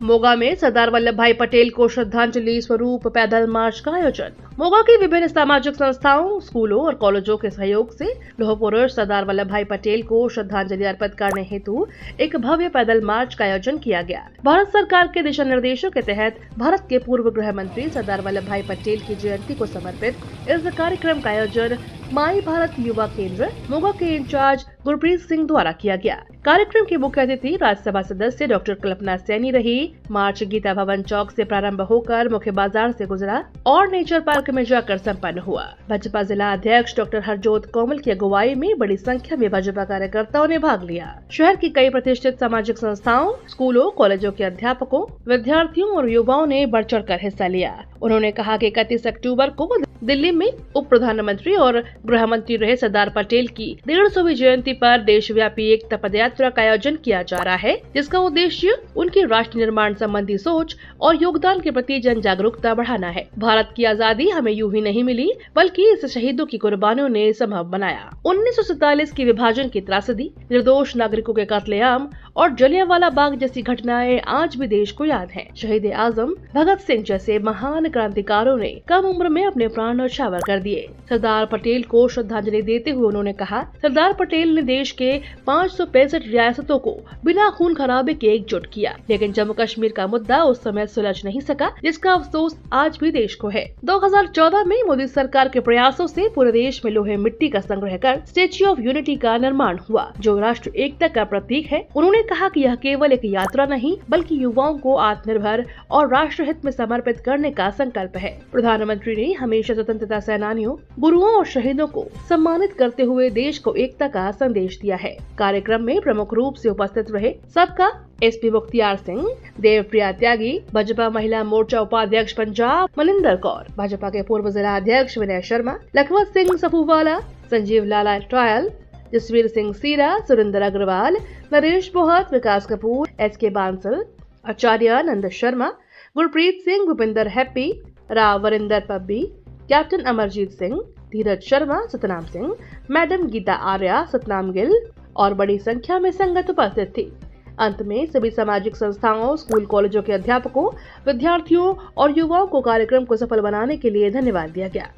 मोगा में सरदार वल्लभ भाई पटेल को श्रद्धांजलि स्वरूप पैदल मार्च का आयोजन। मोगा की विभिन्न सामाजिक संस्थाओं, स्कूलों और कॉलेजों के सहयोग से लौह पुरुष सरदार वल्लभ भाई पटेल को श्रद्धांजलि अर्पित करने हेतु एक भव्य पैदल मार्च का आयोजन किया गया। भारत सरकार के दिशा निर्देशों के तहत भारत के पूर्व गृह मंत्री सरदार वल्लभ भाई पटेल की जयंती को समर्पित इस कार्यक्रम का आयोजन माई भारत युवा केंद्र मोगा के इंचार्ज गुरप्रीत सिंह द्वारा किया गया। कार्यक्रम की मुख्य अतिथि राज्यसभा सदस्य डॉक्टर कल्पना सैनी रही। मार्च गीता भवन चौक से प्रारंभ होकर मुख्य बाजार से गुजरा और नेचर पार्क में जाकर संपन्न हुआ। भाजपा जिला अध्यक्ष डॉक्टर हरजोत कोमल की अगुवाई में बड़ी संख्या में भाजपा कार्यकर्ताओं ने भाग लिया। शहर की कई प्रतिष्ठित सामाजिक संस्थाओं, स्कूलों, कॉलेजों के अध्यापकों, विद्यार्थियों और युवाओं ने बढ़ चढ़ कर हिस्सा लिया। उन्होंने कहा कि 31 अक्टूबर को दिल्ली में उप प्रधानमंत्री और गृह मंत्री रहे सरदार पटेल की 150वीं जयंती पर देशव्यापी एकता पदयात्रा का आयोजन किया जा रहा है, जिसका उद्देश्य उनकी राष्ट्र निर्माण संबंधी सोच और योगदान के प्रति जन जागरूकता बढ़ाना है। भारत की आजादी हमें यूं ही नहीं मिली, बल्कि इस शहीदों की कुर्बानियों ने संभव बनाया। 1947 की विभाजन की त्रासदी, निर्दोष नागरिकों के कत्लेआम और जलियांवाला बाग जैसी घटनाएं आज भी देश को याद हैं। शहीद आजम भगत सिंह जैसे महान क्रांतिकारों ने कम उम्र में अपने प्राण न्यौछावर कर दिए। सरदार पटेल को श्रद्धांजलि देते हुए उन्होंने कहा, सरदार पटेल ने देश के 565 रियासतों को बिना खून खराबे के एकजुट किया, लेकिन जम्मू कश्मीर का मुद्दा उस समय सुलझ नहीं सका, जिसका अफसोस आज भी देश को है। 2014 में मोदी सरकार के प्रयासों से पूरे देश में लोहे मिट्टी का संग्रह कर स्टेच्यू ऑफ यूनिटी का निर्माण हुआ, जो राष्ट्र एकता का प्रतीक है। उन्होंने कहा कि यह केवल एक यात्रा नहीं, बल्कि युवाओं को आत्मनिर्भर और राष्ट्र हित में समर्पित करने का संकल्प है। प्रधानमंत्री ने हमेशा स्वतंत्रता सेनानियों, गुरुओं और शहीदों को सम्मानित करते हुए देश को एकता का संदेश दिया है। कार्यक्रम में प्रमुख रूप से उपस्थित रहे सबका एसपी मुख्तियार सिंह, देवप्रिया त्यागी, भाजपा महिला मोर्चा उपाध्यक्ष पंजाब मनिंदर कौर, भाजपा के पूर्व जिला अध्यक्ष विनय शर्मा, लखवत सिंह सफूवाला, संजीव लाला ट्रायल, जसवीर सिंह सीरा, सुरेंद्र अग्रवाल, नरेश बोहत, विकास कपूर, SK बांसल, आचार्य नंद शर्मा, गुरप्रीत सिंह, भूपिंदर हैप्पी, राव वरिंदर पब्बी, कैप्टन अमरजीत सिंह, धीरज शर्मा, सतनाम सिंह, मैडम गीता आर्या, सतनाम गिल और बड़ी संख्या में संगत उपस्थित थी। अंत में सभी सामाजिक संस्थाओं, स्कूल कॉलेजों के अध्यापकों, विद्यार्थियों और युवाओं को कार्यक्रम को सफल बनाने के लिए धन्यवाद दिया गया।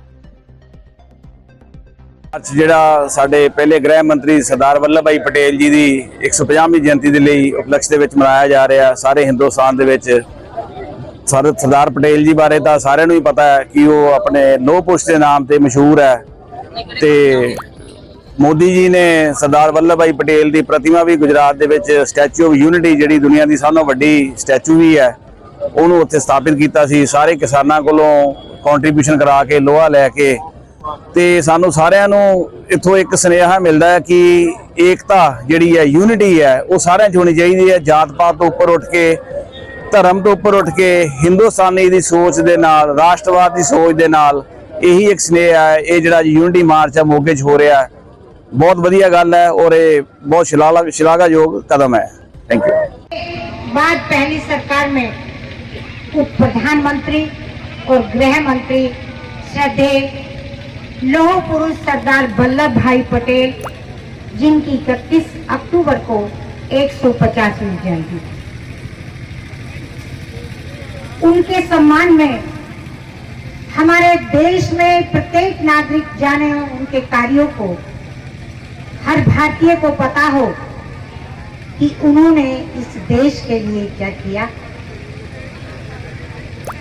ਅੱਜ ਜਿਹੜਾ ਸਾਡੇ ਪਹਿਲੇ ਗ੍ਰਹਿ ਮੰਤਰੀ ਸਰਦਾਰ ਵੱਲਭ ਭਾਈ ਪਟੇਲ ਜੀ ਦੀ 150ਵੀਂ ਜਯੰਤੀ ਦੇ ਲਈ ਉਪਲਕਸ਼ ਦੇ ਵਿੱਚ ਮਨਾਇਆ ਜਾ ਰਿਹਾ ਸਾਰੇ ਹਿੰਦੁਸਤਾਨ ਦੇ ਵਿੱਚ। ਸਰਦਾਰ ਪਟੇਲ ਜੀ ਬਾਰੇ ਤਾਂ ਸਾਰਿਆਂ ਨੂੰ ਹੀ ਪਤਾ ਹੈ ਕਿ ਉਹ ਆਪਣੇ ਲੋਹ ਪੁਰਸ਼ ਦੇ ਨਾਮ ਤੇ ਮਸ਼ਹੂਰ ਹੈ ਤੇ ਮੋਦੀ ਜੀ ਨੇ ਸਰਦਾਰ ਵੱਲਭ ਭਾਈ ਪਟੇਲ ਦੀ ਪ੍ਰਤਿਮਾ ਵੀ ਗੁਜਰਾਤ ਦੇ ਵਿੱਚ ਸਟੈਚੂ ਆਫ ਯੂਨਿਟੀ ਜਿਹੜੀ ਦੁਨੀਆ ਦੀ ਸਭ ਤੋਂ ਵੱਡੀ ਸਟੈਚੂ ਵੀ ਹੈ ਉਹਨੂੰ ਉੱਥੇ ਸਥਾਪਿਤ ਕੀਤਾ ਸੀ। ਸਾਰੇ ਕਿਸਾਨਾਂ ਕੋਲੋਂ ਕੰਟਰੀਬਿਊਸ਼ਨ ਕਰਾ ਕੇ ਲੋਹਾ ਲੈ ਕੇ ਤੇ ਸਾਨੂੰ ਸਾਰਿਆਂ ਨੂੰ ਇੱਥੋਂ ਇੱਕ ਸੁਨੇਹਾ ਮਿਲਦਾ ਹੈ ਕਿ ਏਕਤਾ ਜਿਹੜੀ ਹੈ, ਯੂਨਿਟੀ ਹੈ, ਉਹ ਸਾਰਿਆਂ 'ਚ ਹੋਣੀ ਚਾਹੀਦੀ ਹੈ। ਜਾਤ ਪਾਤ ਤੋਂ ਉੱਪਰ ਉੱਠ ਕੇ, ਧਰਮ ਤੋਂ ਉੱਪਰ ਉੱਠ ਕੇ ਹਿੰਦੁਸਤਾਨੀ ਦੀ ਸੋਚ ਦੇ ਨਾਲ, ਰਾਸ਼ਟਰਵਾਦ ਦੀ ਸੋਚ ਦੇ ਨਾਲ ਇਹੀ ਇੱਕ ਸੁਨੇਹਾ ਹੈ। ਇਹ ਜਿਹੜਾ ਯੂਨਿਟੀ ਮਾਰਚ ਹੈ ਮੋਗੇ 'ਚ ਹੋ ਰਿਹਾ ਹੈ, ਬਹੁਤ ਵਧੀਆ ਗੱਲ ਹੈ ਔਰ ਇਹ ਬਹੁਤ ਸ਼ਲਾਘਾਯੋਗ कदम है। Thank you. बाद पहली सरकार में उप प्रधानमंत्री और गृह मंत्री श्रद्धेय लौह पुरुष सरदार वल्लभ भाई पटेल, जिनकी 31 अक्टूबर को 150वीं जयंती, उनके सम्मान में हमारे देश में प्रत्येक नागरिक जाने, उनके कार्यों को हर भारतीय को पता हो कि उन्होंने इस देश के लिए क्या किया।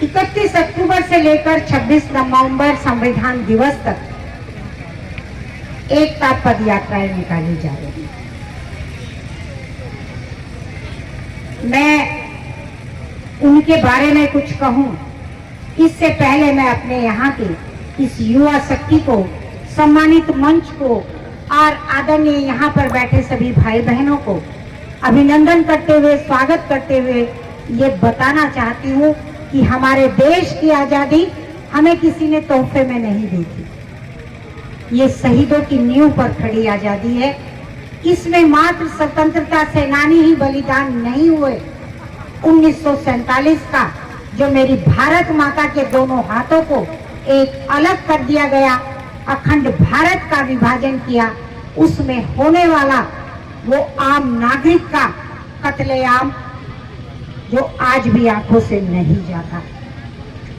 31 अक्टूबर से लेकर 26 नवंबर संविधान दिवस तक एकता पद यात्राएं निकाली जा रही हैं। मैं उनके बारे में कुछ कहूं, इससे पहले मैं अपने यहाँ की इस युवा शक्ति को, सम्मानित मंच को और आदरणीय यहाँ पर बैठे सभी भाई बहनों को अभिनंदन करते हुए, स्वागत करते हुए ये बताना चाहती हूँ कि हमारे देश की आजादी हमें किसी ने तोहफे में नहीं दी थी। ये शहीदों की नींव पर खड़ी आजादी है। इसमें मात्र स्वतंत्रता सेनानी ही बलिदान नहीं हुए। 1947 का जो मेरी भारत माता के दोनों हाथों को एक अलग कर दिया गया, अखंड भारत का विभाजन किया, उसमें होने वाला वो आम नागरिक का कत्लेआम, जो आज भी आंखों से नहीं जाता।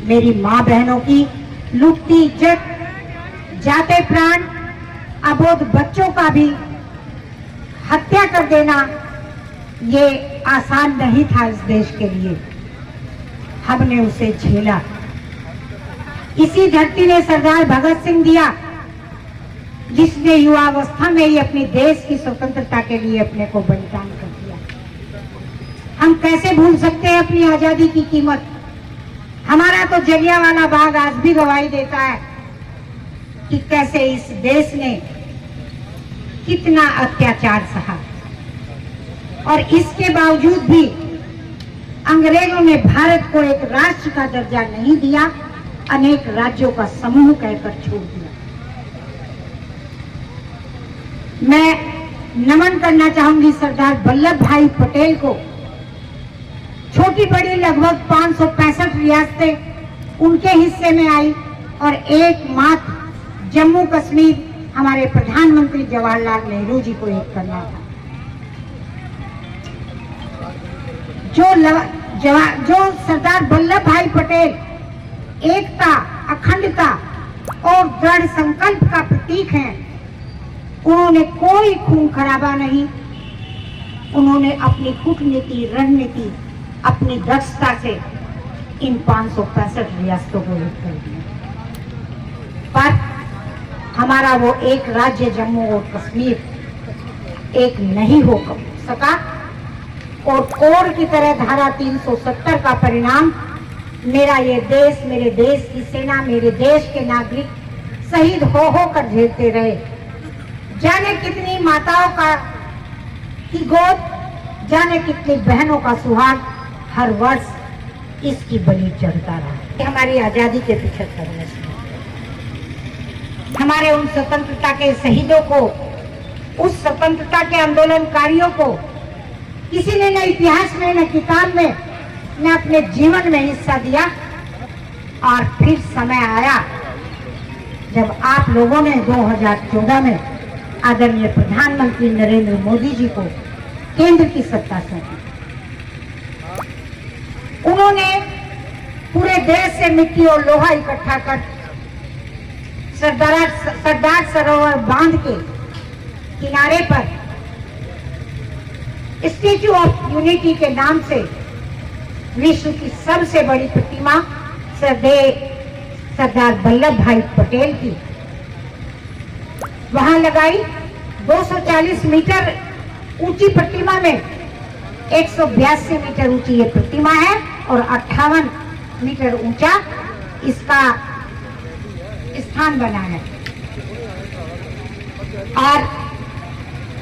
मेरी माँ बहनों की लुटती इज्जत, जाते प्राण, अबोध बच्चों का भी हत्या कर देना ये आसान नहीं था इस देश के लिए। हमने उसे झेला। इसी धरती ने सरदार भगत सिंह दिया, जिसने युवावस्था में ही अपने देश की स्वतंत्रता के लिए अपने को बलिदान कर दिया। हम कैसे भूल सकते हैं अपनी आजादी की कीमत। हमारा तो जलियांवाला बाग आज भी गवाही देता है कि कैसे इस देश ने कितना अत्याचार सहा, और इसके बावजूद भी अंग्रेजों ने भारत को एक राष्ट्र का दर्जा नहीं दिया, अनेक राज्यों का समूह कहकर छोड़ दिया। मैं नमन करना चाहूंगी सरदार वल्लभ भाई पटेल को। छोटी बड़ी लगभग 565 रियासतें उनके हिस्से में आई और एकमात्र जम्मू कश्मीर हमारे प्रधानमंत्री जवाहरलाल नेहरू जी को एक करना था। जो सरदार वल्लभ भाई पटेल एकता, अखंडता और दृढ़ संकल्प का प्रतीक हैं, उन्होंने कोई खून खराबा नहीं। उन्होंने अपनी कूटनीति, रणनीति, अपनी दक्षता से इन 565 रियासतों को एक कर दिया। पर हमारा वो एक राज्य जम्मू और कश्मीर एक नहीं हो सका, और कोर की तरह धारा 370 का परिणाम मेरा ये देश, मेरे देश की सेना, मेरे देश के नागरिक शहीद हो कर झेलते रहे। जाने कितनी माताओं की गोद, जाने कितनी बहनों का सुहाग हर वर्ष इसकी बलि चढ़ता रहा। हमारी आजादी के 75 वर्ष में हमारे उन स्वतंत्रता के शहीदों को, उस स्वतंत्रता के आंदोलनकारियों को किसी ने न इतिहास में, न किताब में, न अपने जीवन में हिस्सा दिया। और फिर समय आया जब आप लोगों ने 2014 में आदरणीय प्रधानमंत्री नरेंद्र मोदी जी को केंद्र की सत्ता सौंपी। उन्होंने पूरे देश से मिट्टी और लोहा इकट्ठा कर सरदार सरोवर बांध के किनारे पर स्टैच्यू ऑफ यूनिटी के नाम से विश्व की सबसे बड़ी प्रतिमा सरदार वल्लभ भाई पटेल की वहां लगाई। 240 मीटर ऊंची प्रतिमा में 182 मीटर ऊंची ये प्रतिमा है और 58 मीटर ऊंचा इसका स्थान बना है। और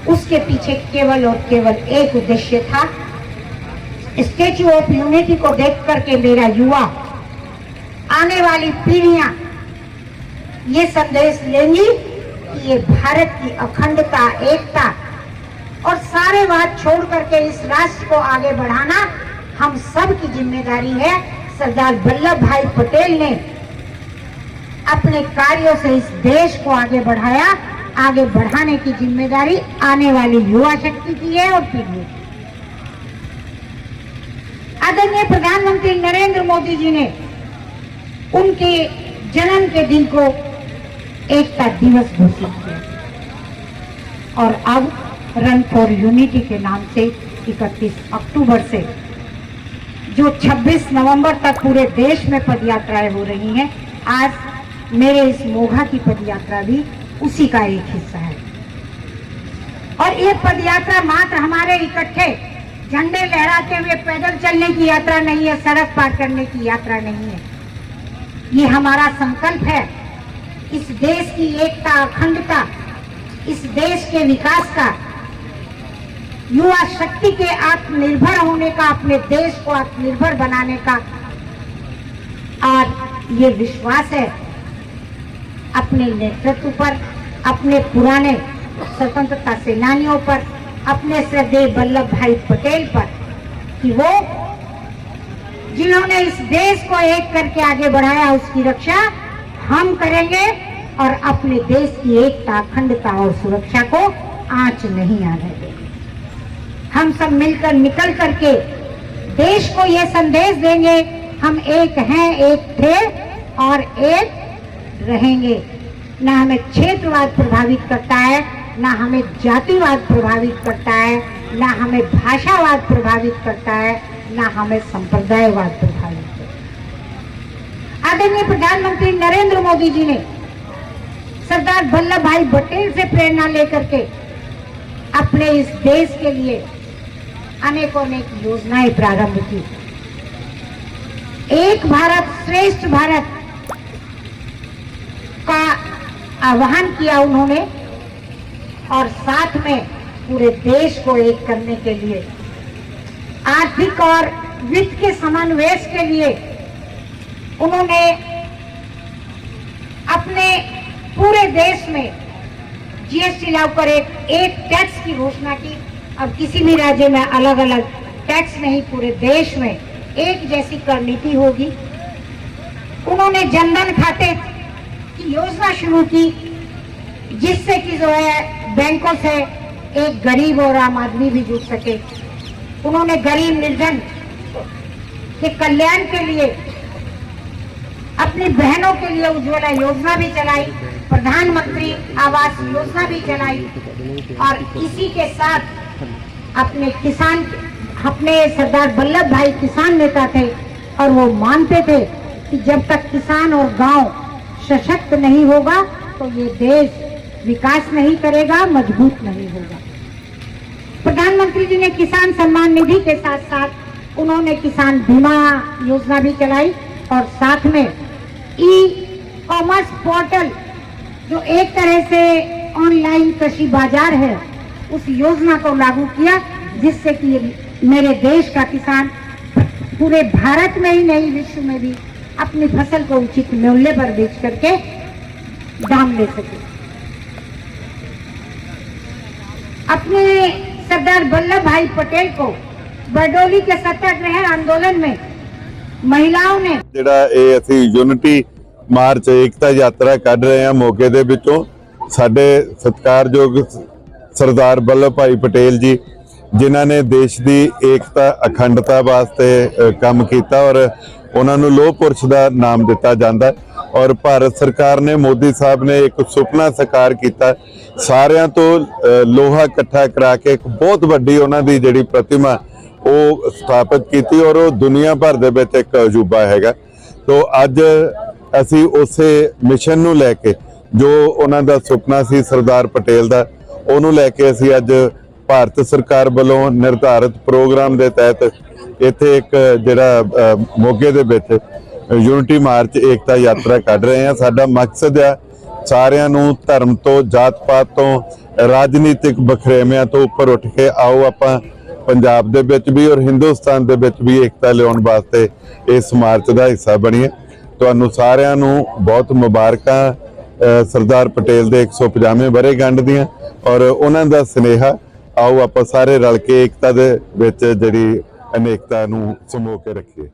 उसके पीछे केवल और केवल एक उद्देश्य था, स्टैच्यू ऑफ यूनिटी को देख करके मेरा युवा, आने वाली पीढ़ियां ये संदेश लेंगी कि ये भारत की अखंडता, एकता और सारे बात छोड़ करके इस राष्ट्र को आगे बढ़ाना हम सब की जिम्मेदारी है। सरदार वल्लभ भाई पटेल ने अपने कार्यों से इस देश को आगे बढ़ाया। आगे बढ़ाने की जिम्मेदारी आने वाली युवा शक्ति की है और पीढ़ी की। आदरणीय प्रधानमंत्री नरेंद्र मोदी जी ने उनके जन्म के दिन को एकता दिवस घोषित किया और अब रन फॉर यूनिटी के नाम से 31 अक्टूबर से जो 26 नवंबर तक पूरे देश में पदयात्राएं हो रही हैं, आज मेरे इस मोघा की पदयात्रा भी उसी का एक हिस्सा है। और ये पदयात्रा मात्र हमारे इकट्ठे झंडे लहराते हुए पैदल चलने की यात्रा नहीं है, सड़क पार करने की यात्रा नहीं है। ये हमारा संकल्प है इस देश की एकता, अखंडता, इस देश के विकास का, युवा शक्ति के आत्मनिर्भर होने का, अपने देश को आत्मनिर्भर बनाने का। और ये विश्वास है अपने नेतृत्व पर, अपने पुराने स्वतंत्रता सेनानियों पर, अपने श्रद्धेय वल्लभ भाई पटेल पर कि वो जिन्होंने इस देश को एक करके आगे बढ़ाया, उसकी रक्षा हम करेंगे और अपने देश की एकता, अखंडता और सुरक्षा को आंच नहीं आने देंगे। हम सब मिलकर निकल करके देश को ये संदेश देंगे, हम एक हैं, एक थे और एक रहेंगे। ना हमें क्षेत्रवाद प्रभावित करता है, ना हमें जातिवाद प्रभावित करता है, ना हमें भाषावाद प्रभावित करता है, ना हमें संप्रदायवाद प्रभावित करता है। आदरणीय प्रधानमंत्री नरेंद्र मोदी जी ने सरदार वल्लभ भाई पटेल से प्रेरणा लेकर के अपने इस देश के लिए अनेकों अनेक योजनाएं प्रारंभ की। एक भारत श्रेष्ठ भारत का आह्वान किया उन्होंने, और साथ में पूरे देश को एक करने के लिए, आर्थिक और वित्त के समन्वय के लिए उन्होंने अपने पूरे देश में जीएसटी लागू कर एक टैक्स की घोषणा की। अब किसी भी राज्य में अलग अलग टैक्स नहीं, पूरे देश में एक जैसी कर नीति होगी। उन्होंने जनधन खाते की योजना शुरू की, जिससे कि जो है बैंकों से एक गरीब और आम आदमी भी जुड़ सके। उन्होंने गरीब निर्धन के कल्याण के लिए अपनी बहनों के लिए उज्ज्वला योजना भी चलाई, प्रधानमंत्री आवास योजना भी चलाई, और इसी के साथ अपने सरदार वल्लभ भाई किसान नेता थे, और वो मानते थे कि जब तक किसान और गांव सशक्त नहीं होगा तो ये देश विकास नहीं करेगा, मजबूत नहीं होगा। प्रधानमंत्री जी ने किसान सम्मान निधि के साथ साथ उन्होंने किसान बीमा योजना भी चलाई, और साथ में ई कॉमर्स पोर्टल जो एक तरह से ऑनलाइन कृषि बाजार है, उस योजना को लागू किया, जिससे कि मेरे देश का किसान पूरे भारत में ही नहीं विश्व में भी अपनी फसल को उचित मूल्य पर बेच करके दाम ले सके। अपने सरदार वल्लभ भाई पटेल को बरडोली के सत्याग्रह आंदोलन में महिलाओं ने ਜਿਹੜਾ ਇਹ ਅਸੀਂ ਯੂਨਿਟੀ ਮਾਰਚ ਏਕਤਾ ਯਾਤਰਾ ਕੱਢ ਰਹੇ ਹਾਂ ਮੋਗੇ ਦੇ ਵਿੱਚੋਂ, ਸਾਡੇ ਸਤਿਕਾਰਯੋਗ ਸਰਦਾਰ ਵੱਲਭ ਭਾਈ ਪਟੇਲ ਜੀ ਜਿਨ੍ਹਾਂ ਨੇ ਦੇਸ਼ ਦੀ ਏਕਤਾ ਅਖੰਡਤਾ ਵਾਸਤੇ ਕੰਮ ਕੀਤਾ, ਔਰ ਉਹਨਾਂ ਨੂੰ ਲੋਹ ਪੁਰਸ਼ ਦਾ ਨਾਮ ਦਿੱਤਾ ਜਾਂਦਾ। ਔਰ ਭਾਰਤ ਸਰਕਾਰ ਨੇ, ਮੋਦੀ ਸਾਹਿਬ ਨੇ ਇੱਕ ਸੁਪਨਾ ਸਾਕਾਰ ਕੀਤਾ, ਸਾਰਿਆਂ ਤੋਂ ਲੋਹਾ ਇਕੱਠਾ ਕਰਾ ਕੇ ਇੱਕ ਬਹੁਤ ਵੱਡੀ ਉਹਨਾਂ ਦੀ ਜਿਹੜੀ ਪ੍ਰਤਿਮਾ ਉਹ ਸਥਾਪਿਤ ਕੀਤੀ, ਔਰ ਉਹ ਦੁਨੀਆ ਭਰ ਦੇ ਵਿੱਚ ਇੱਕ ਅਜੂਬਾ ਹੈਗਾ। ਤੋ ਅੱਜ ਅਸੀਂ ਉਸੇ ਮਿਸ਼ਨ ਨੂੰ ਲੈ ਕੇ, ਜੋ ਉਹਨਾਂ ਦਾ ਸੁਪਨਾ ਸੀ ਸਰਦਾਰ ਪਟੇਲ ਦਾ, ਉਹਨੂੰ ਲੈ ਕੇ ਅਸੀਂ ਅੱਜ ਭਾਰਤ ਸਰਕਾਰ ਵੱਲੋਂ ਨਿਰਧਾਰਿਤ ਪ੍ਰੋਗਰਾਮ ਦੇ ਤਹਿਤ ਇੱਥੇ ਇੱਕ ਜਿਹੜਾ ਮੋਗੇ ਦੇ ਵਿੱਚ ਯੂਨਿਟੀ ਮਾਰਚ ਏਕਤਾ ਯਾਤਰਾ ਕੱਢ ਰਹੇ ਹਾਂ। ਸਾਡਾ ਮਕਸਦ ਆ ਸਾਰਿਆਂ ਨੂੰ ਧਰਮ ਤੋਂ, ਜਾਤ ਪਾਤ ਤੋਂ, ਰਾਜਨੀਤਿਕ ਬਖਰੇਵਿਆਂ ਤੋਂ ਉੱਪਰ ਉੱਠ ਕੇ ਆਓ ਆਪਾਂ ਪੰਜਾਬ ਦੇ ਵਿੱਚ ਵੀ ਔਰ ਹਿੰਦੁਸਤਾਨ ਦੇ ਵਿੱਚ ਵੀ ਏਕਤਾ ਲਿਆਉਣ ਵਾਸਤੇ ਇਸ ਮਾਰਚ ਦਾ ਹਿੱਸਾ ਬਣੀਏ। ਤੁਹਾਨੂੰ ਸਾਰਿਆਂ ਨੂੰ ਬਹੁਤ ਮੁਬਾਰਕਾਂ ਸਰਦਾਰ ਪਟੇਲ ਦੇ 150ਵੇਂ ਵਰ੍ਹੇਗੰਢ ਦੀਆਂ, ਔਰ ਉਹਨਾਂ ਦਾ ਸੁਨੇਹਾ ਆਓ ਆਪਾਂ ਸਾਰੇ ਰਲ ਕੇ ਏਕਤਾ ਦੇ ਵਿੱਚ ਜਿਹੜੀ ਅਨੇਕਤਾ ਨੂੰ ਸਮੋ ਕੇ ਰੱਖੀਏ।